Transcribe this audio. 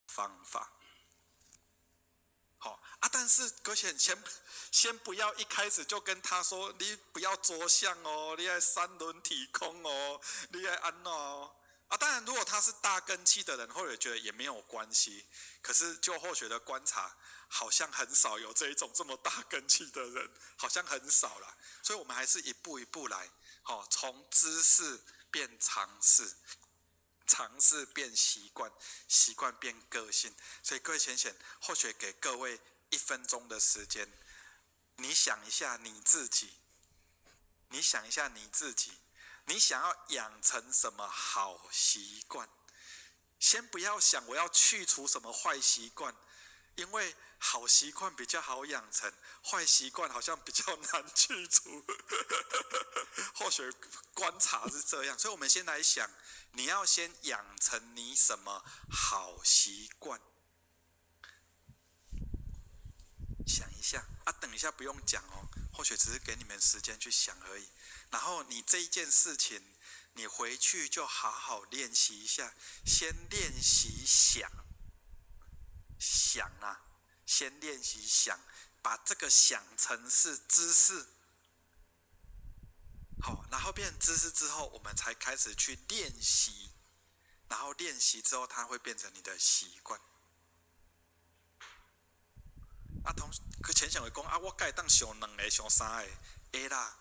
方法。好啊，但是各位先不要一开始就跟他说，你不要着相哦，你要三轮体空哦，你要安哦。啊，当然，如果他是大根器的人，或者觉得也没有关系。可是就后学的观察，好像很少有这一种这么大根器的人，好像很少啦。所以我们还是一步一步来，好，从知识变常识，常识变习惯，习惯变个性。所以各位浅显，或许给各位1分钟的时间，你想一下你自己，你想一下你自己，你想要养成什么好习惯？先不要想我要去除什么坏习惯，因为好习惯比较好养成，坏习惯好像比较难去除。或许观察是这样，所以我们先来想，你要先养成你什么好习惯？想一下啊，等一下不用讲哦，或许只是给你们时间去想而已。然后你这一件事情，你回去就好好练习一下，先练习想啊，先练习想，把这个想成是知识。好，然后变成知识之后，我们才开始去练习，然后练习之后，它会变成你的习惯。啊，前想会讲啊，我该当上2个、上3个，会啦。